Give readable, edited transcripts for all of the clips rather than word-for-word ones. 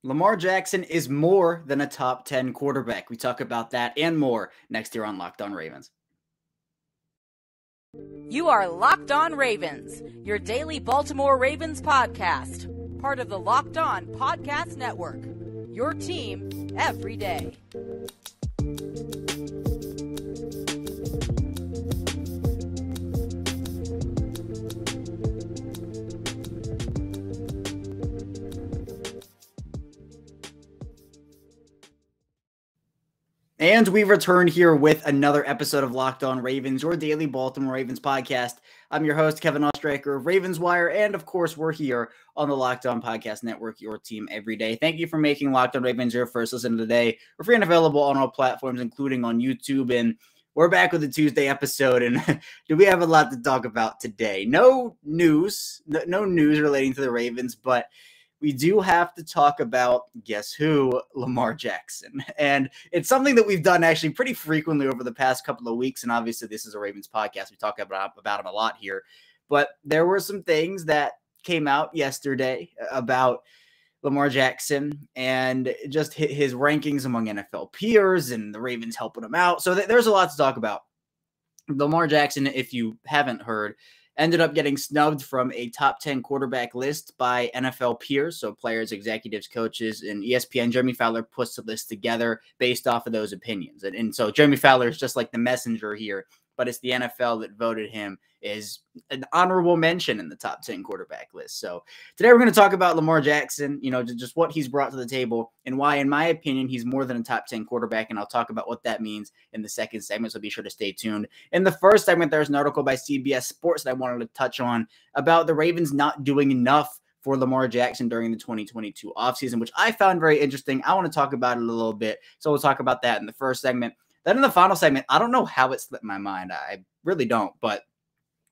Lamar Jackson is more than a top 10 quarterback. We talk about that and more next year on Locked On Ravens. You are Locked On Ravens, your daily Baltimore Ravens podcast, part of the Locked On Podcast Network, your team every day. And we return here with another episode of Locked On Ravens, your daily Baltimore Ravens podcast. I'm your host, Kevin Ostraker of Ravens Wire, and of course, we're here on the Locked On Podcast Network, your team every day. Thank you for making Locked On Ravens your first listen of the day. We're free and available on all platforms, including on YouTube, and we're back with a Tuesday episode, and do we have a lot to talk about today? No news relating to the Ravens, but we do have to talk about, guess who, Lamar Jackson. And it's something that we've done actually pretty frequently over the past couple of weeks. And obviously this is a Ravens podcast. We talk about him a lot here. But there were some things that came out yesterday about Lamar Jackson and just his rankings among NFL peers and the Ravens helping him out. So there's a lot to talk about. Lamar Jackson, if you haven't heard, ended up getting snubbed from a top 10 quarterback list by NFL peers, so players, executives, coaches, and ESPN. Jeremy Fowler puts the list together based off of those opinions. And so Jeremy Fowler is just like the messenger here, but it's the NFL that voted him as an honorable mention in the top 10 quarterback list. So today we're going to talk about Lamar Jackson, just what he's brought to the table and why, in my opinion, he's more than a top 10 quarterback. And I'll talk about what that means in the second segment. So be sure to stay tuned. In the first segment, there's an article by CBS Sports that I wanted to touch on about the Ravens not doing enough for Lamar Jackson during the 2022 offseason, which I found very interesting. I want to talk about it a little bit. So we'll talk about that in the first segment. Then in the final segment, I don't know how it slipped my mind. I really don't, but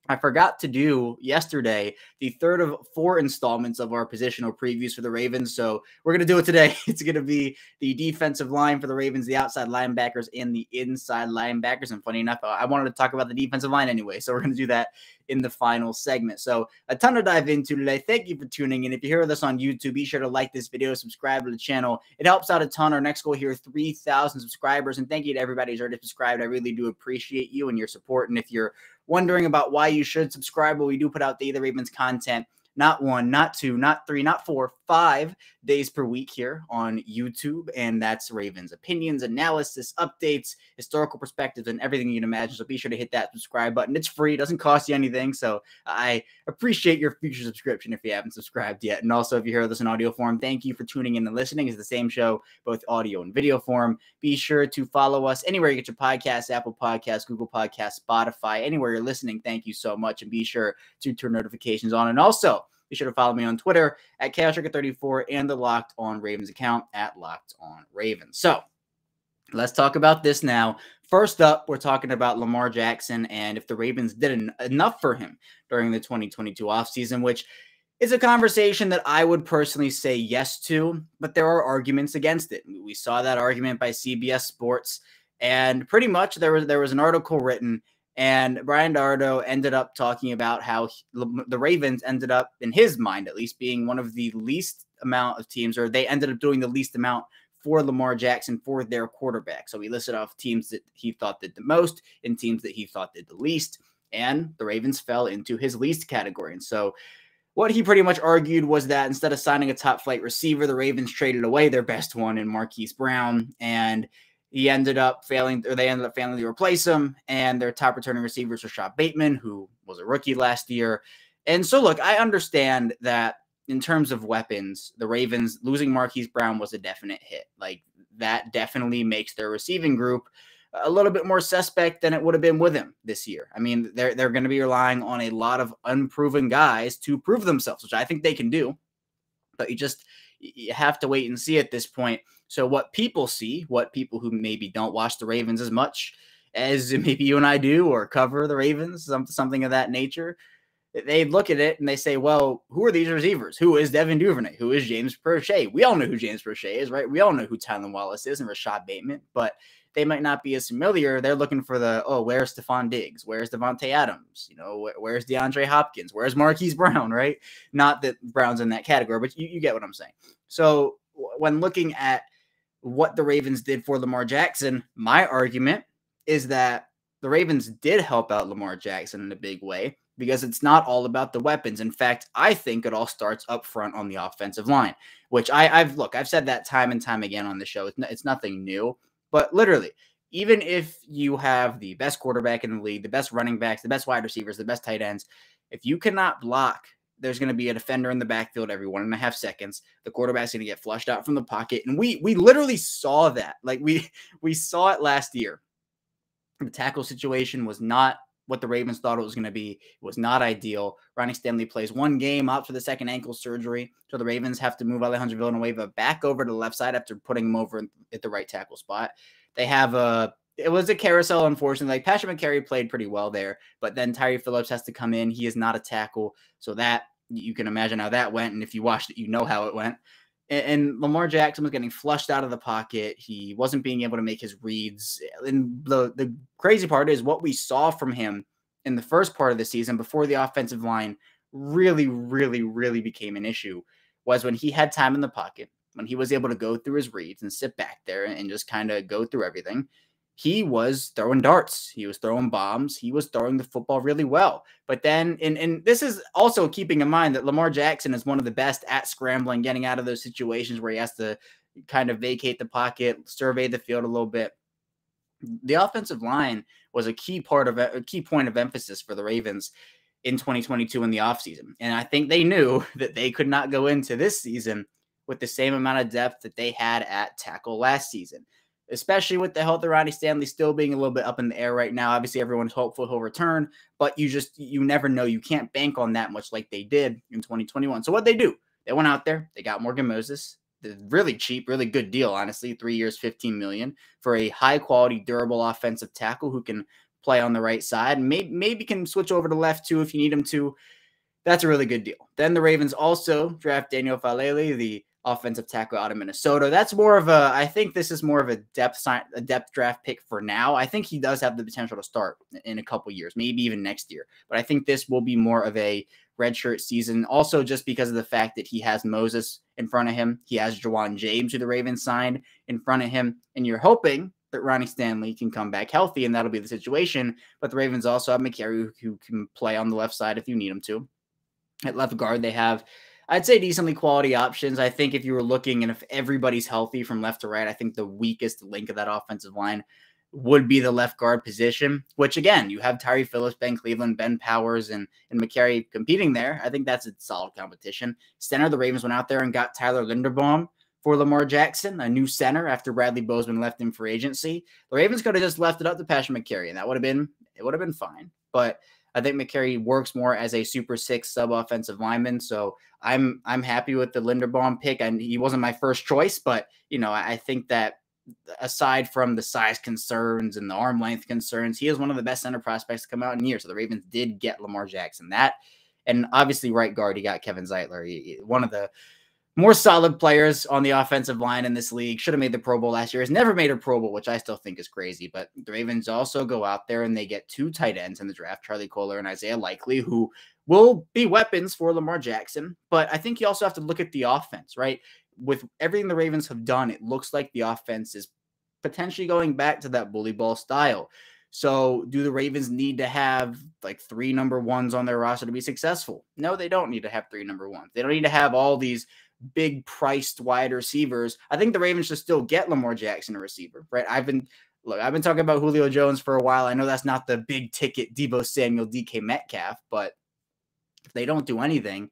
I forgot to do yesterday the third of 4 installments of our positional previews for the Ravens. So we're going to do it today. It's going to be the defensive line for the Ravens, the outside linebackers, and the inside linebackers. And funny enough, I wanted to talk about the defensive line anyway. So we're going to do that in the final segment. So a ton to dive into today. Thank you for tuning in. If you hear this on YouTube, be sure to like this video, subscribe to the channel. It helps out a ton. Our next goal here is 3,000 subscribers. And thank you to everybody who's already subscribed. I really do appreciate you and your support. And if you're wondering about why you should subscribe, well, we do put out daily Ravens content, not 1, not 2, not 3, not 4, 5 days per week here on YouTube. And that's Ravens opinions, analysis, updates, historical perspectives, and everything you can imagine. So be sure to hit that subscribe button. It's free. It doesn't cost you anything. So I appreciate your future subscription if you haven't subscribed yet. And also, if you hear this in audio form, thank you for tuning in and listening. It's the same show, both audio and video form. Be sure to follow us anywhere you get your podcasts, Apple Podcasts, Google Podcasts, Spotify, anywhere you're listening. Thank you so much. And be sure to turn notifications on. And also, be sure to follow me on Twitter at ChaosRicker34 and the Locked On Ravens account at Locked On Ravens. So let's talk about this now. First up, we're talking about Lamar Jackson and if the Ravens did enough for him during the 2022 offseason, which is a conversation that I would personally say yes to, but there are arguments against it. We saw that argument by CBS Sports, and pretty much there was an article written, and Brian Dardo ended up talking about how the Ravens ended up, in his mind at least, being one of the least amount of teams, or they ended up doing the least amount for Lamar Jackson for their quarterback. So he listed off teams that he thought did the most and teams that he thought did the least, and the Ravens fell into his least category. And so what he pretty much argued was that instead of signing a top-flight receiver, the Ravens traded away their best one in Marquise Brown, and they ended up failing to replace him, and their top returning receiver is Rashad Bateman, who was a rookie last year. And so, look, I understand that in terms of weapons, the Ravens losing Marquise Brown was a definite hit. Like, that definitely makes their receiving group a little bit more suspect than it would have been with him this year. I mean, they're going to be relying on a lot of unproven guys to prove themselves, which I think they can do. But you have to wait and see at this point. So what people see, what people who maybe don't watch the Ravens as much as maybe you and I do, or cover the Ravens, something of that nature, they look at it and they say, well, who are these receivers? Who is Devin Duvernay? Who is James Prochet? We all know who James Prochet is, right? We all know who Tylan Wallace is and Rashad Bateman, but they might not be as familiar. They're looking for where's Stephon Diggs? Where's Devontae Adams? Where's DeAndre Hopkins? Where's Marquise Brown, right? Not that Brown's in that category, but you get what I'm saying. So when looking at what the Ravens did for Lamar Jackson, my argument is that the Ravens did help out Lamar Jackson in a big way because it's not all about the weapons. In fact, I think it all starts up front on the offensive line, which I've said that time and time again on the show. It's nothing new, but literally, even if you have the best quarterback in the league, the best running backs, the best wide receivers, the best tight ends, if you cannot block, there's going to be a defender in the backfield every 1.5 seconds. The quarterback's going to get flushed out from the pocket. And we literally saw that. Like we saw it last year. The tackle situation was not what the Ravens thought it was going to be. It was not ideal. Ronnie Stanley plays one game out for the second ankle surgery. So the Ravens have to move Alejandro Villanueva back over to the left side after putting him over at the right tackle spot. They have it was a carousel, unfortunately. Like Patrick McCary played pretty well there, but then Tyree Phillips has to come in. He is not a tackle. So that you can imagine how that went. And if you watched it, you know how it went. And Lamar Jackson was getting flushed out of the pocket. He wasn't being able to make his reads. And the crazy part is what we saw from him in the first part of the season before the offensive line really, really, really became an issue was when he had time in the pocket, when he was able to go through his reads and sit back there and just kind of go through everything. He was throwing darts. He was throwing bombs. He was throwing the football really well. But then, and this is also keeping in mind that Lamar Jackson is one of the best at scrambling, getting out of those situations where he has to kind of vacate the pocket, survey the field a little bit. The offensive line was a key point of emphasis for the Ravens in 2022 in the offseason. And I think they knew that they could not go into this season with the same amount of depth that they had at tackle last season, especially with the health of Ronnie Stanley still being a little bit up in the air right now. Obviously, everyone's hopeful he'll return, but you never know. You can't bank on that much like they did in 2021. So what they do, they went out there, they got Morgan Moses, the really cheap, really good deal, honestly, 3 years, $15 million for a high-quality, durable offensive tackle who can play on the right side, maybe can switch over to left too if you need him to. That's a really good deal. Then the Ravens also draft Daniel Falelli, the offensive tackle out of Minnesota. That's more of I think this is more of a depth draft pick for now. I think he does have the potential to start in a couple years, maybe even next year. But I think this will be more of a redshirt season. Also, just because of the fact that he has Moses in front of him. He has Juwan James, who the Ravens signed, in front of him. And you're hoping that Ronnie Stanley can come back healthy, and that'll be the situation. But the Ravens also have McCary, who can play on the left side if you need him to. At left guard, they have, I'd say, decently quality options. I think if you were looking and if everybody's healthy from left to right, I think the weakest link of that offensive line would be the left guard position, which, again, you have Tyree Phillips, Ben Cleveland, Ben Powers, and McCary competing there. I think that's a solid competition. Center, the Ravens went out there and got Tyler Linderbaum for Lamar Jackson, a new center after Bradley Bozeman left in free agency. The Ravens could have just left it up to Patrick McCary, and that would have been fine. But I think McCary works more as a Super 6 sub-offensive lineman, so I'm happy with the Linderbaum pick. And he wasn't my first choice, but I think that aside from the size concerns and the arm length concerns, he is one of the best center prospects to come out in years. So the Ravens did get Lamar Jackson. And obviously right guard, he got Kevin Zeitler, one of the more solid players on the offensive line in this league. Should have made the Pro Bowl last year. Has never made a Pro Bowl, which I still think is crazy. But the Ravens also go out there and they get 2 tight ends in the draft, Charlie Kolar and Isaiah Likely, who will be weapons for Lamar Jackson. But I think you also have to look at the offense, right? With everything the Ravens have done, it looks like the offense is potentially going back to that bully ball style. So do the Ravens need to have like 3 number ones on their roster to be successful? No, they don't need to have 3 number ones. They don't need to have all these big priced wide receivers. I think the Ravens should still get Lamar Jackson a receiver, right? I've been talking about Julio Jones for a while. I know that's not the big ticket Deebo Samuel, DK Metcalf, but if they don't do anything,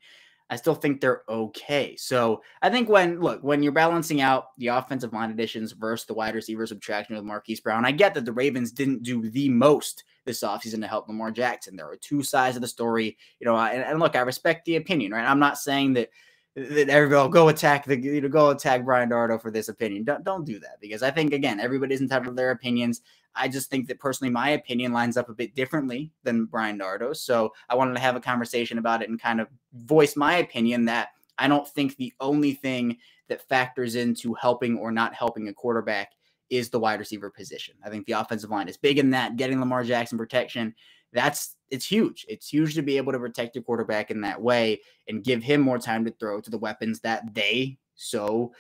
I still think they're okay. So I think when you're balancing out the offensive line additions versus the wide receiver subtraction with Marquise Brown, I get that the Ravens didn't do the most this offseason to help Lamar Jackson. There are 2 sides of the story, and look, I respect the opinion, right? I'm not saying that everybody will go attack Brian Dardo for this opinion. Don't do that, because I think, again, everybody's entitled to their opinions. I just think that personally my opinion lines up a bit differently than Brian Dardo's. So I wanted to have a conversation about it and kind of voice my opinion that I don't think the only thing that factors into helping or not helping a quarterback is the wide receiver position. I think the offensive line is big in that. Getting Lamar Jackson protection, it's huge. It's huge to be able to protect your quarterback in that way and give him more time to throw to the weapons that they so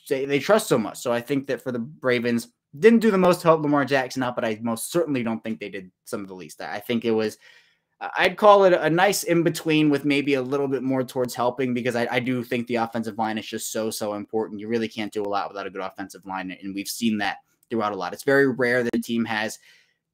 they trust so much. So I think that for the Ravens, didn't do the most to help Lamar Jackson out, but I most certainly don't think they did some of the least. I think it was, I'd call it a nice in-between with maybe a little bit more towards helping, because I do think the offensive line is just so important. You really can't do a lot without a good offensive line, and we've seen that throughout a lot. It's very rare that a team has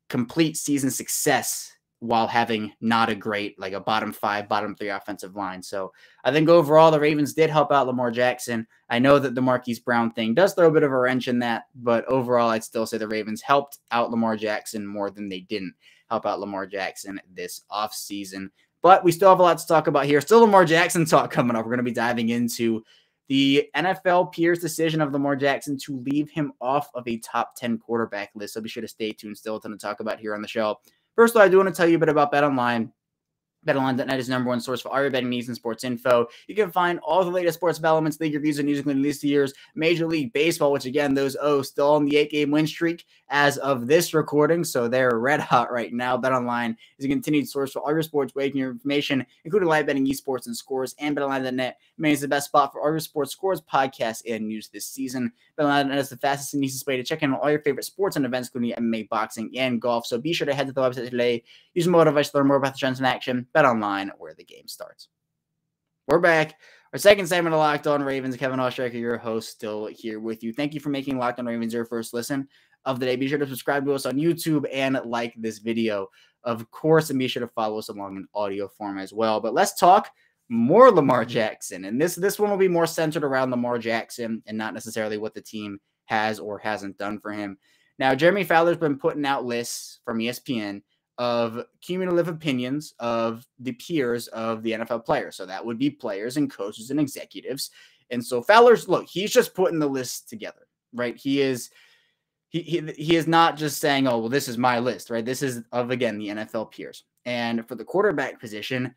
complete season success while having not a great, like a bottom 5, bottom 3 offensive line. So I think overall the Ravens did help out Lamar Jackson. I know that the Marquise Brown thing does throw a bit of a wrench in that, but overall I'd still say the Ravens helped out Lamar Jackson more than they didn't help out Lamar Jackson this offseason. But we still have a lot to talk about here. Still Lamar Jackson talk coming up. We're going to be diving into the NFL peers' decision of Lamar Jackson to leave him off of a top 10 quarterback list. So be sure to stay tuned. Still a ton to talk about here on the show. First of all, I do want to tell you a bit about BetOnline. BetOnline.net is the number one source for all your betting needs and sports info. You can find all the latest sports developments, league reviews, and news, including this year's Major League Baseball, which again, those O's still on the 8-game win streak as of this recording, so they're red hot right now. BetOnline is a continued source for all your sports wagering information, including live betting, esports, and scores. And BetOnline.net remains the best spot for all your sports scores, podcasts, and news this season. BetOnline.net is the fastest and easiest way to check in on all your favorite sports and events, including MMA, boxing, and golf. So be sure to head to the website today. Use the mobile device to learn more about the trends in action. BetOnline, where the game starts. We're back. Our second segment of Locked On Ravens. Kevin Ostreicher, your host, still here with you. Thank you for making Locked On Ravens your first listen of the day. Be sure to subscribe to us on YouTube and like this video, of course, and be sure to follow us along in audio form as well. But let's talk more Lamar Jackson. And this one will be more centered around Lamar Jackson and not necessarily what the team has or hasn't done for him. Now, Jeremy Fowler's been putting out lists from ESPN of cumulative opinions of the peers of the NFL players. So that would be players and coaches and executives. And so Fowler's, look, he's just putting the list together, right? He is not just saying, oh, well, this is my list, right? This is of, again, the NFL peers. And for the quarterback position,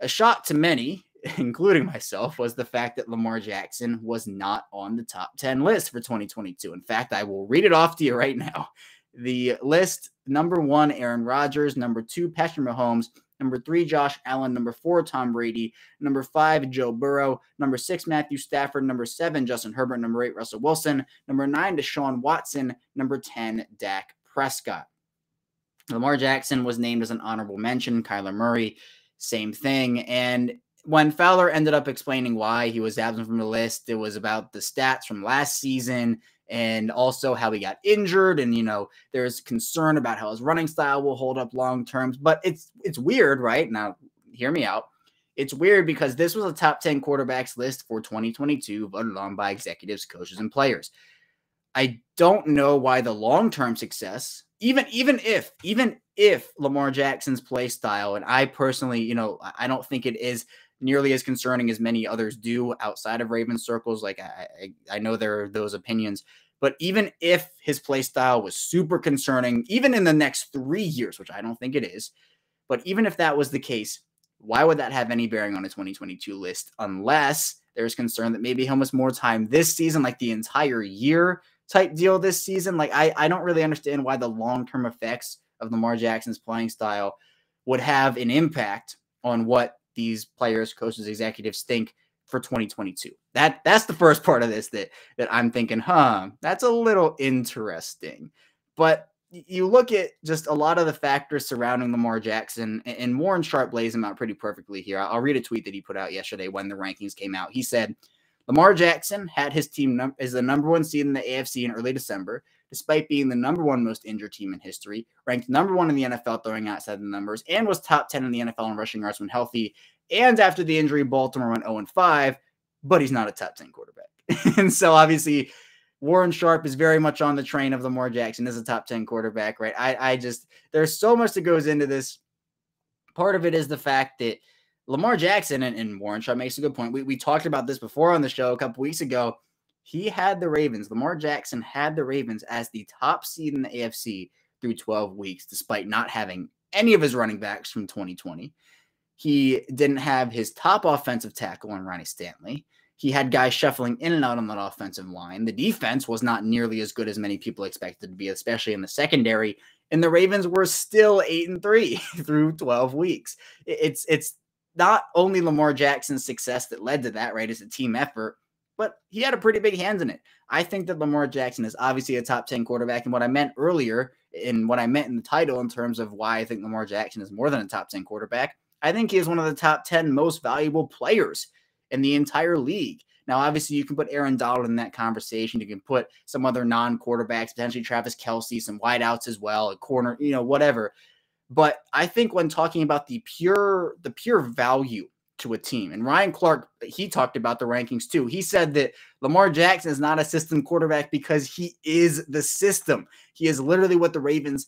a shock to many, including myself, was the fact that Lamar Jackson was not on the top 10 list for 2022. In fact, I will read it off to you right now. The list: number 1, Aaron Rodgers; number 2, Patrick Mahomes; number 3, Josh Allen; number 4, Tom Brady; number 5, Joe Burrow; number 6, Matthew Stafford; number 7, Justin Herbert; number 8, Russell Wilson; number 9, Deshaun Watson; number 10, Dak Prescott. Lamar Jackson was named as an honorable mention. Kyler Murray, same thing. And when Fowler ended up explaining why he was absent from the list, it was about the stats from last season and also how he got injured. And, there's concern about how his running style will hold up long term. But it's weird, right? Now, hear me out. It's weird because this was a top 10 quarterbacks list for 2022 voted on by executives, coaches, and players. I don't know why the long-term success, even if Lamar Jackson's play style, and I personally, I don't think it is nearly as concerning as many others do outside of Ravens circles. Like I know there are those opinions, but even if his play style was super concerning, even in the next 3 years, which I don't think it is, but even if that was the case, why would that have any bearing on a 2022 list unless there's concern that maybe he'll miss more time this season, like the entire year type deal this season? Like I don't really understand why the long-term effects of Lamar Jackson's playing style would have an impact on what these players, coaches, executives think for 2022. That's the first part of this that I'm thinking, that's a little interesting. But you look at just a lot of the factors surrounding Lamar Jackson, and Warren Sharp lays them out pretty perfectly here. I'll read a tweet that he put out yesterday when the rankings came out. He said, Lamar Jackson had his team as the number 1 seed in the AFC in early December, despite being the number 1 most injured team in history, ranked number 1 in the NFL throwing outside the numbers, and was top 10 in the NFL in rushing yards when healthy. And after the injury, Baltimore went 0-5, but he's not a top 10 quarterback. And so obviously Warren Sharp is very much on the train of Lamar Jackson as a top 10 quarterback, right? I just, there's so much that goes into this. Part of it is the fact that Lamar Jackson, and Warren Sharp makes a good point. We talked about this before on the show a couple weeks ago. He had the Ravens. Lamar Jackson had the Ravens as the top seed in the AFC through 12 weeks, despite not having any of his running backs from 2020. He didn't have his top offensive tackle in Ronnie Stanley. He had guys shuffling in and out on that offensive line. The defense was not nearly as good as many people expected to be, especially in the secondary. And the Ravens were still 8-3 through 12 weeks. It's not only Lamar Jackson's success that led to that, right? It's a team effort. but he had a pretty big hand in it. I think that Lamar Jackson is obviously a top 10 quarterback. And what I meant earlier, and what I meant in the title in terms of why I think Lamar Jackson is more than a top 10 quarterback, I think he is one of the top 10 most valuable players in the entire league. Now, obviously, you can put Aaron Donald in that conversation. You can put some other non-quarterbacks, potentially Travis Kelce, some wideouts as well, a corner, whatever. But I think when talking about the pure value to a team, and Ryan Clark, he talked about the rankings too. He said that Lamar Jackson is not a system quarterback because he is the system. He is literally what the Ravens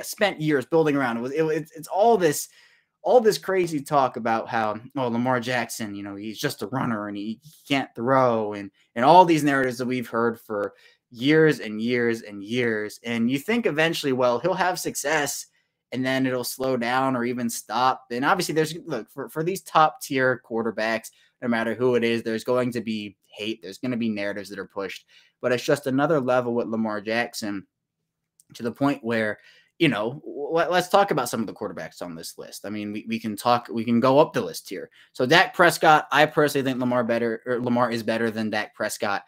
spent years building around. It's all this crazy talk about how, Lamar Jackson, he's just a runner and he can't throw, and all these narratives that we've heard for years and years and years. And you think eventually, well, he'll have success and then it'll slow down or even stop. And obviously for these top tier quarterbacks, no matter who it is, there's going to be hate. There's going to be narratives that are pushed, but it's just another level with Lamar Jackson, to the point where, let's talk about some of the quarterbacks on this list. I mean, we can go up the list here. So Dak Prescott, I personally think Lamar is better than Dak Prescott.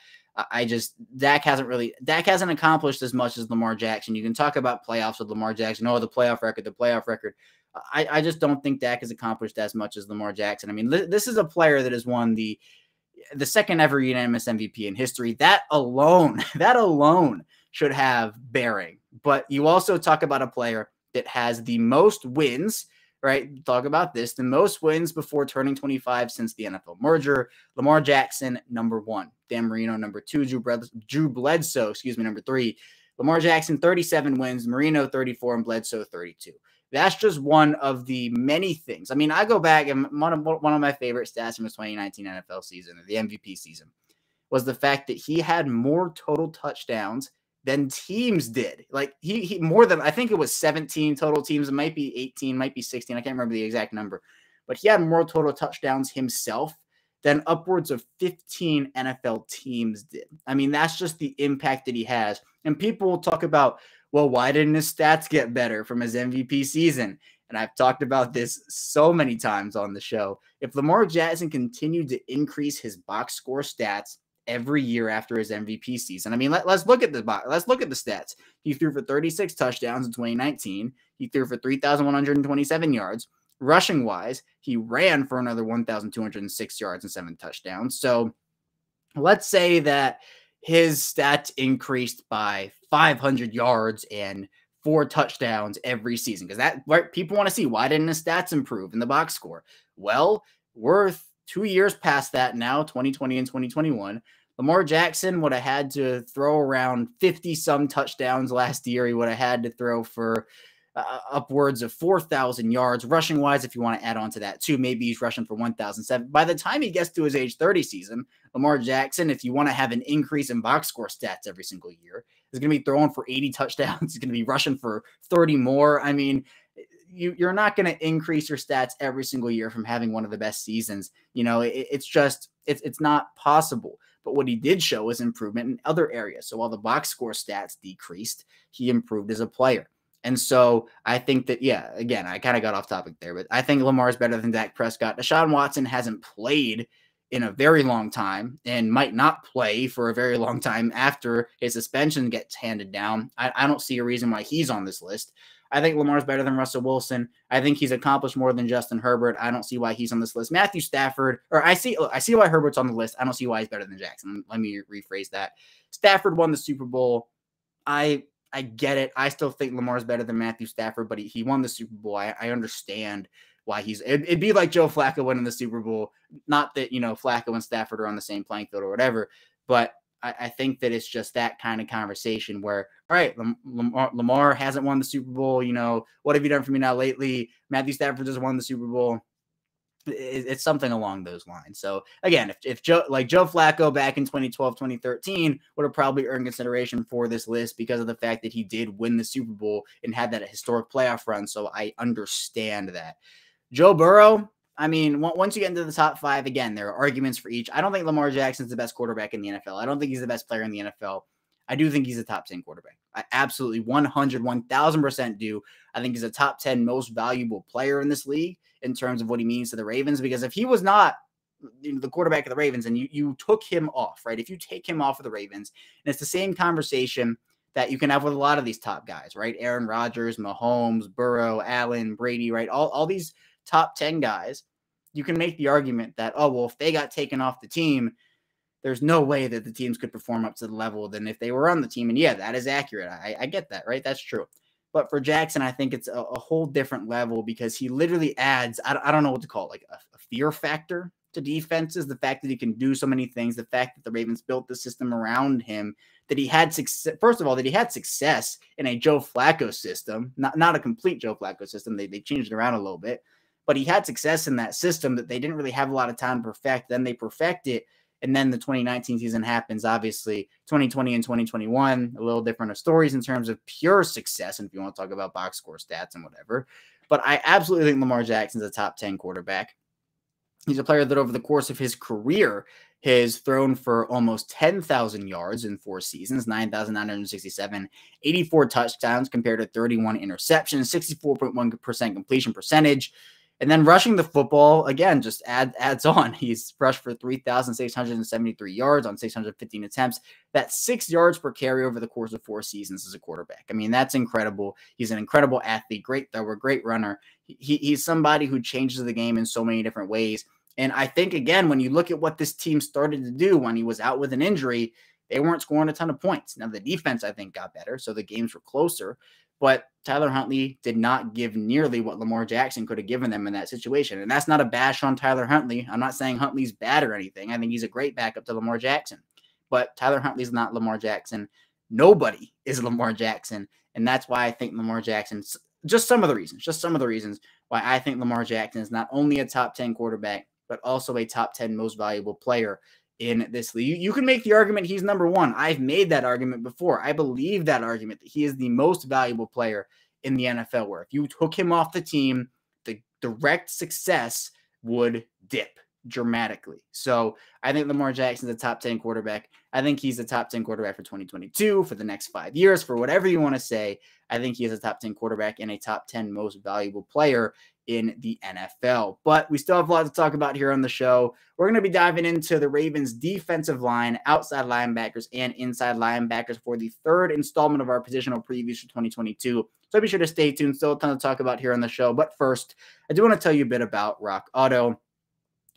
Dak hasn't accomplished as much as Lamar Jackson. You can talk about playoffs with Lamar Jackson. The playoff record. I just don't think Dak has accomplished as much as Lamar Jackson. I mean, this is a player that has won the second ever unanimous MVP in history. That alone should have bearing. But you also talk about a player that has the most wins, right? Talk about this, the most wins before turning 25 since the NFL merger. Lamar Jackson, number 1. Dan Marino, number 2. Drew Bledsoe, number 3. Lamar Jackson, 37 wins. Marino, 34, and Bledsoe, 32. That's just one of the many things. I mean, I go back, and one of my favorite stats from his 2019 NFL season, or the MVP season, was the fact that he had more total touchdowns than teams did. Like he more than, I think it was 17 total teams. It might be 18, might be 16. I can't remember the exact number, but he had more total touchdowns himself than upwards of 15 NFL teams did. I mean, that's just the impact that he has. And people will talk about, well, why didn't his stats get better from his MVP season? And I've talked about this so many times on the show. If Lamar Jackson continued to increase his box score stats every year after his MVP season, I mean, let's look at the stats. He threw for 36 touchdowns in 2019. He threw for 3,127 yards. Rushing wise, he ran for another 1,206 yards and 7 touchdowns. So let's say that his stats increased by 500 yards and 4 touchdowns every season, because that, right, people want to see, why didn't his stats improve in the box score? Well, we're 2 years past that now, 2020 and 2021. Lamar Jackson would have had to throw around 50 some touchdowns last year. He would have had to throw for upwards of 4,000 yards rushing wise. If you want to add on to that too, maybe he's rushing for 1,007. By the time he gets to his age 30 season, Lamar Jackson, if you want to have an increase in box score stats every single year, is going to be throwing for 80 touchdowns. He's going to be rushing for 30 more. I mean, you're not going to increase your stats every single year from having one of the best seasons. It's not possible. But what he did show is improvement in other areas. So while the box score stats decreased, he improved as a player. And so I think that, again, I kind of got off topic there, but I think Lamar is better than Dak Prescott. Deshaun Watson hasn't played in a very long time and might not play for a very long time after his suspension gets handed down. I don't see a reason why he's on this list. I think Lamar's better than Russell Wilson. I think he's accomplished more than Justin Herbert. I don't see why he's on this list. Matthew Stafford, or I see why Herbert's on the list. I don't see why he's better than Jackson. Let me rephrase that. Stafford won the Super Bowl. I get it. I still think Lamar's better than Matthew Stafford, but he won the Super Bowl. I understand why it'd be like Joe Flacco winning the Super Bowl. Not that, Flacco and Stafford are on the same playing field or whatever, but I think that it's just that kind of conversation where, all right, Lamar hasn't won the Super Bowl. What have you done for me now lately? Matthew Stafford just won the Super Bowl. It's something along those lines. So again, if Joe Flacco back in 2012, 2013 would have probably earned consideration for this list because of the fact that he did win the Super Bowl and had that historic playoff run. So I understand that. Joe Burrow, I mean, once you get into the top 5, again, there are arguments for each. I don't think Lamar Jackson's the best quarterback in the NFL. I don't think he's the best player in the NFL. I do think he's a top 10 quarterback. I absolutely 1,000% do. I think he's a top 10 most valuable player in this league in terms of what he means to the Ravens, because if he was not, the quarterback of the Ravens, and you took him off, right? If you take him off of the Ravens, and it's the same conversation that you can have with a lot of these top guys, right? Aaron Rodgers, Mahomes, Burrow, Allen, Brady, right? All these top 10 guys, you can make the argument that, oh, well, if they got taken off the team, there's no way that the teams could perform up to the level than if they were on the team. And yeah, that is accurate. I get that, right? That's true. But for Jackson, I think it's a whole different level because he literally adds, I don't know what to call it, like a fear factor to defenses. The fact that he can do so many things, the fact that the Ravens built the system around him, that he had success. First of all, that he had success in a Joe Flacco system, not a complete Joe Flacco system. They changed it around a little bit, but he had success in that system that they didn't really have a lot of time to perfect. Then they perfect it. And then the 2019 season happens, obviously 2020 and 2021, a little different of stories in terms of pure success. And if you want to talk about box score stats and whatever, but I absolutely think Lamar Jackson's a top 10 quarterback. He's a player that over the course of his career has thrown for almost 10,000 yards in 4 seasons, 9,967, 84 touchdowns compared to 31 interceptions, 64.1% completion percentage. And then rushing the football, again, just adds on. He's rushed for 3,673 yards on 615 attempts. That's 6 yards per carry over the course of 4 seasons as a quarterback. I mean, that's incredible. He's an incredible athlete, great thrower, great runner. He's somebody who changes the game in so many different ways. And I think, again, when you look at what this team started to do when he was out with an injury, they weren't scoring a ton of points. Now, the defense, I think, got better, so the games were closer. But Tyler Huntley did not give nearly what Lamar Jackson could have given them in that situation. And that's not a bash on Tyler Huntley. I'm not saying Huntley's bad or anything. I think he's a great backup to Lamar Jackson. But Tyler Huntley's not Lamar Jackson. Nobody is Lamar Jackson. And that's why I think Lamar Jackson's just some of the reasons why I think Lamar Jackson is not only a top 10 quarterback, but also a top 10 most valuable player in this league. You can make the argument he's number one. I've made that argument before. I believe that argument that he is the most valuable player in the NFL, where if you took him off the team, the direct success would dip dramatically. So I think Lamar Jackson's a top 10 quarterback. I think he's a top 10 quarterback for 2022, for the next 5 years, for whatever you want to say. I think he is a top 10 quarterback and a top 10 most valuable player in the NFL. But we still have a lot to talk about here on the show. We're going to be diving into the Ravens defensive line, outside linebackers, and inside linebackers for the third installment of our positional previews for 2022. So be sure to stay tuned. Still a ton to talk about here on the show. But first, I do want to tell you a bit about Rock Auto.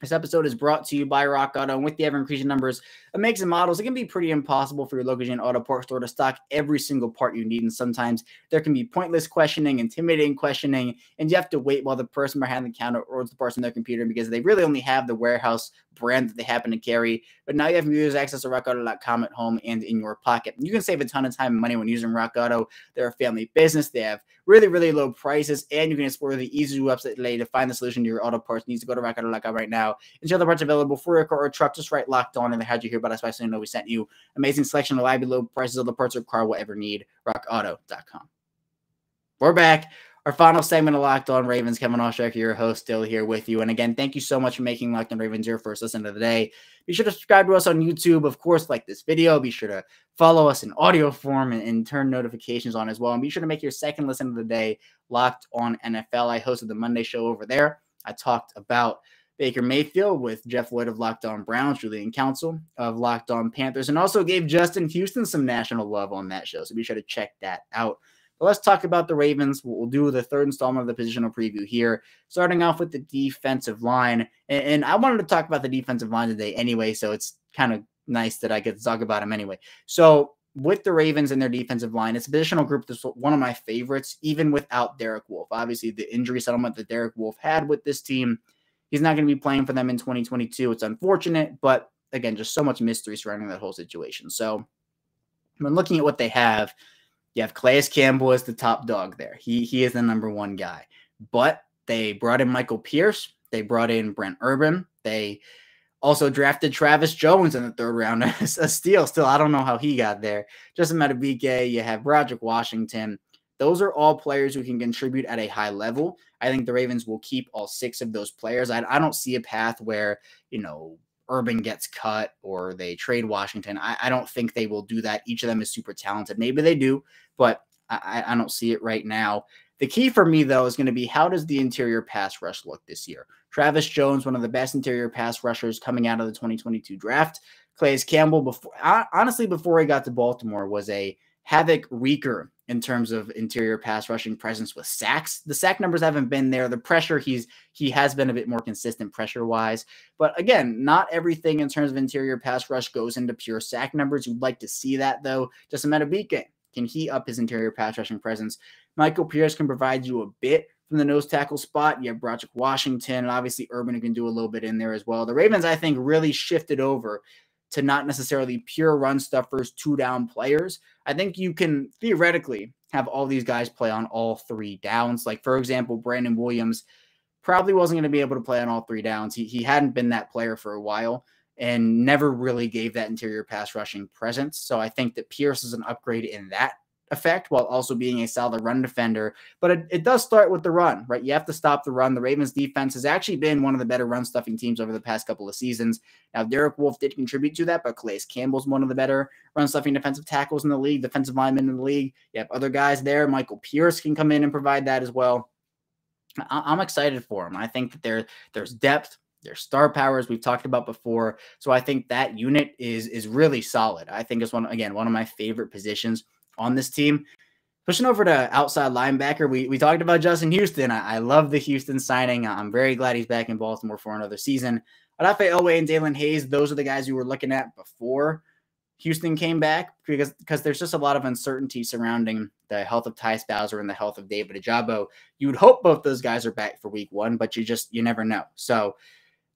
This episode is brought to you by Rock Auto, and with the ever-increasing numbers of makes and models, it can be pretty impossible for your local auto parts store to stock every single part you need, and sometimes there can be pointless questioning, intimidating questioning, and you have to wait while the person behind the counter orders the parts on their computer because they really only have the warehouse brand that they happen to carry. But now you have users access to rockauto.com at home and in your pocket. You can save a ton of time and money when using Rock Auto. They're a family business. They have really, really low prices, and you can explore the easy website today to find the solution to your auto parts needs. To go to rockauto.com right now and see other parts available for your car or truck. Just right, Locked On, and they had you here, but that's why I know we sent you. Amazing selection, reliably low prices of the parts your car will ever need. rockauto.com. We're back. Our final segment of Locked On Ravens. Kevin Oestreicher, your host, still here with you. And again, thank you so much for making Locked On Ravens your first listen of the day. Be sure to subscribe to us on YouTube. Of course, like this video. Be sure to follow us in audio form and turn notifications on as well. And be sure to make your second listen of the day Locked On NFL. I hosted the Monday show over there. I talked about Baker Mayfield with Jeff Lloyd of Locked On Browns, Julian Council of Locked On Panthers, and also gave Justin Houston some national love on that show. So be sure to check that out. But let's talk about the Ravens. We'll do the third installment of the positional preview here, starting off with the defensive line. And I wanted to talk about the defensive line today anyway, so it's kind of nice that I get to talk about them anyway. So with the Ravens and their defensive line, it's a positional group that's one of my favorites, even without Derek Wolfe. Obviously, the injury settlement that Derek Wolfe had with this team, he's not going to be playing for them in 2022. It's unfortunate, but again, just so much mystery surrounding that whole situation. So when looking at what they have, you have Calais Campbell as the top dog there. He is the number one guy. But they brought in Michael Pierce. They brought in Brent Urban. They also drafted Travis Jones in the third round. A steal. Still, I don't know how he got there. Justin Madubuike. You have Broderick Washington. Those are all players who can contribute at a high level. I think the Ravens will keep all 6 of those players. I don't see a path where, Urban gets cut or they trade Washington. I don't think they will do that. Each of them is super talented. Maybe they do, but I don't see it right now. The key for me, though, is going to be how does the interior pass rush look this year? Travis Jones, one of the best interior pass rushers coming out of the 2022 draft. Calais Campbell, honestly, before he got to Baltimore, was a havoc wreaker in terms of interior pass rushing presence with sacks. The sack numbers haven't been there. The pressure, he has been a bit more consistent pressure-wise. But again, not everything in terms of interior pass rush goes into pure sack numbers. You'd like to see that, though. Just a Madubuike. Can he up his interior pass rushing presence? Michael Pierce can provide you a bit from the nose tackle spot. You have Broderick Washington, and obviously Urban who can do a little bit in there as well. The Ravens, I think, really shifted over to not necessarily pure run stuffers, 2-down players. I think you can theoretically have all these guys play on all 3 downs. Like, for example, Brandon Williams probably wasn't going to be able to play on all 3 downs. He hadn't been that player for a while and never really gave that interior pass rushing presence. So I think that Pierce is an upgrade in that effect while also being a solid run defender. But it does start with the run, right? You have to stop the run. The Ravens defense has actually been one of the better run stuffing teams over the past couple of seasons. Now, Derek Wolfe did contribute to that, but Calais Campbell's one of the better run stuffing defensive tackles in the league, defensive linemen in the league. You have other guys there. Michael Pierce can come in and provide that as well. I'm excited for him. I think that there's depth. There's star power, as we've talked about before. So I think that unit is really solid. I think it's one of my favorite positions on this team. Pushing over to outside linebacker, we talked about Justin Houston. I love the Houston signing. I'm very glad he's back in Baltimore for another season. Odafe Oweh and Dalen Hayes, those are the guys you were looking at before Houston came back, because there's just a lot of uncertainty surrounding the health of Tyus Bowser and the health of David Ojabo. You would hope both those guys are back for week 1, but you never know. So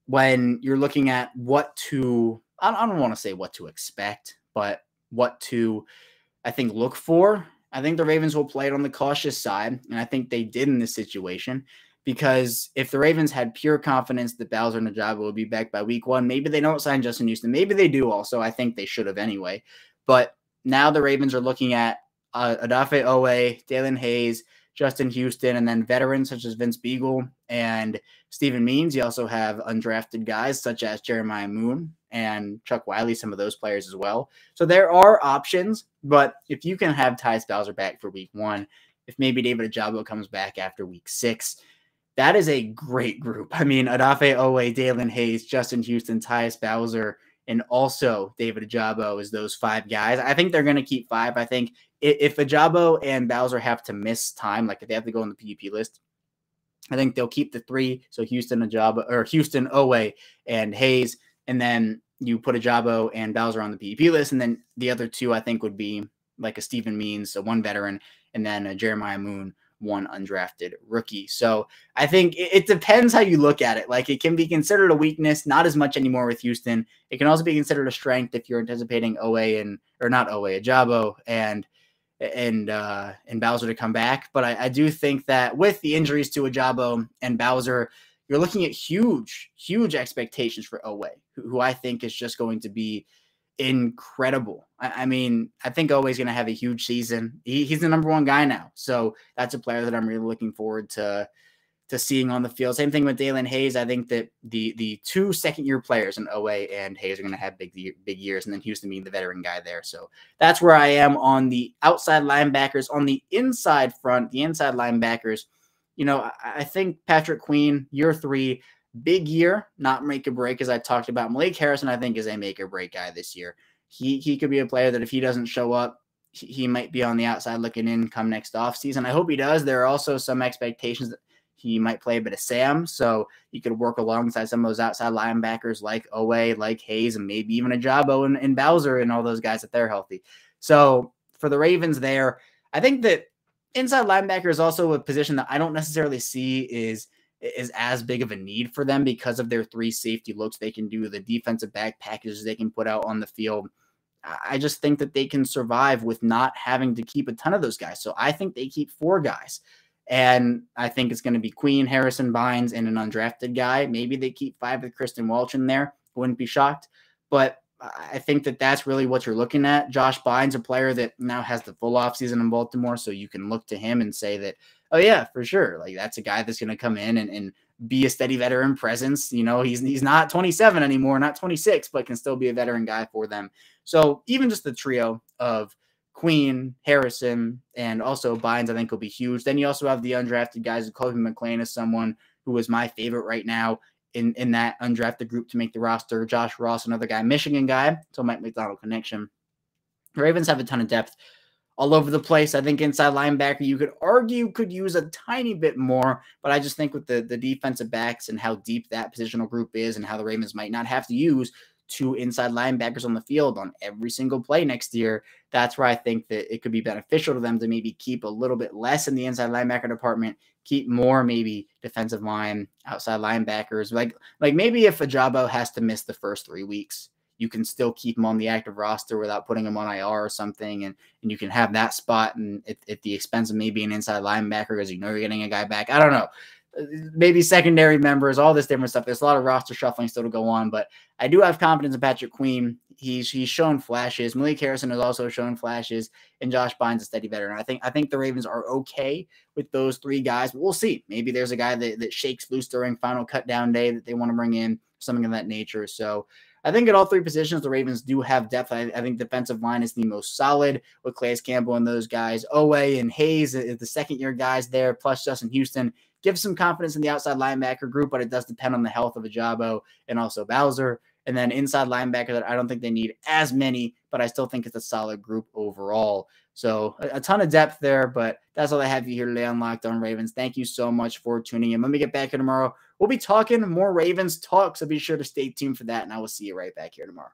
when you're looking at what to, I don't want to say what to expect, but what to, I think, look for, I think the Ravens will play it on the cautious side, and I think they did in this situation, because if the Ravens had pure confidence that Bowser and Ojabo will be back by week 1, maybe they don't sign Justin Houston. Maybe they do also. I think they should have anyway. But now the Ravens are looking at Odafe Oweh, Dalen Hayes, Justin Houston, and then veterans such as Vince Beagle and Stephen Means. You also have undrafted guys such as Jeremiah Moon and Chuck Wiley, some of those players as well. So there are options, but if you can have Tyus Bowser back for week 1, if maybe David Ojabo comes back after week 6, that is a great group. I mean, Odafe Oweh, Dalen Hayes, Justin Houston, Tyus Bowser, and also David Ojabo is those 5 guys. I think they're going to keep 5. I think if Ojabo and Bowser have to miss time, like if they have to go on the PUP list, I think they'll keep the 3. So Houston, Oweh, and Hayes. And then you put Ojabo and Bowser on the PUP list. And then the other 2, I think, would be like a Stephen Means, so 1 veteran, and then a Jeremiah Moon, 1 undrafted rookie. So I think it depends how you look at it. Like, it can be considered a weakness, not as much anymore with Houston. It can also be considered a strength if you're anticipating Ojabo and Bowser to come back. But I do think that with the injuries to Ojabo and Bowser, you're looking at huge expectations for Oweh, who I think is just going to be incredible. I mean, I think Oweh's going to have a huge season. He's the number 1 guy now. So that's a player that I'm really looking forward to seeing on the field. Same thing with Dalen Hayes. I think that the 2 second-year players in Oweh and Hayes are going to have big years, and then Houston being the veteran guy there. So that's where I am on the outside linebackers. On the inside front, the inside linebackers, I think Patrick Queen, year 3, big year, not make or break, as I talked about. Malik Harrison, I think, is a make or break guy this year. He could be a player that if he doesn't show up, he might be on the outside looking in come next offseason. I hope he does. There are also some expectations that he might play a bit of Sam, so you could work alongside some of those outside linebackers like Oweh, like Hayes, and maybe even Ojabo and Bowser and all those guys if they're healthy. So for the Ravens there, I think that inside linebacker is also a position that I don't necessarily see is as big of a need for them because of their 3 safety looks they can do, the defensive back packages they can put out on the field. I just think that they can survive with not having to keep a ton of those guys. So I think they keep 4 guys. And I think it's going to be Queen, Harrison, Bynes, and an undrafted guy. Maybe they keep 5 with Kristen Welch in there. Wouldn't be shocked. But I think that that's really what you're looking at. Josh Bynes, a player that now has the full offseason in Baltimore, so you can look to him and say that, oh, yeah, for sure. Like, that's a guy that's going to come in and be a steady veteran presence. He's not 27 anymore, not 26, but can still be a veteran guy for them. So even just the trio of Queen, Harrison, and also Bynes, I think will be huge. Then you also have the undrafted guys. Kobe McLean is someone who is my favorite right now in that undrafted group to make the roster. Josh Ross, another guy, Michigan guy, so Mike McDonald connection. The Ravens have a ton of depth all over the place. I think inside linebacker, you could argue could use a tiny bit more, but I just think with the defensive backs and how deep that positional group is and how the Ravens might not have to use two inside linebackers on the field on every single play next year, that's where I think that it could be beneficial to them to maybe keep a little bit less in the inside linebacker department, keep more maybe defensive line, outside linebackers. Like maybe if Ajabo has to miss the first 3 weeks, you can still keep him on the active roster without putting him on IR or something, and you can have that spot and at the expense of maybe an inside linebacker because you know you're getting a guy back. I don't know. Maybe secondary members, all this different stuff. There's a lot of roster shuffling still to go on, but I do have confidence in Patrick Queen. He's shown flashes. Malik Harrison has also shown flashes, and Josh Bynes a steady veteran. I think the Ravens are okay with those 3 guys, but we'll see. Maybe there's a guy that shakes loose during final cut down day that they want to bring in, something of that nature. So I think at all 3 positions, the Ravens do have depth. I think defensive line is the most solid with Calais Campbell and those guys. Owe and Hayes, the second-year guys there, plus Justin Houston. Give some confidence in the outside linebacker group, but it does depend on the health of Ajabo and also Bowser. And then inside linebacker, that I don't think they need as many, but I still think it's a solid group overall. So a ton of depth there, but that's all I have you here today on Locked On Ravens. Thank you so much for tuning in. Let me get back here tomorrow. We'll be talking more Ravens talk, so be sure to stay tuned for that, and I will see you right back here tomorrow.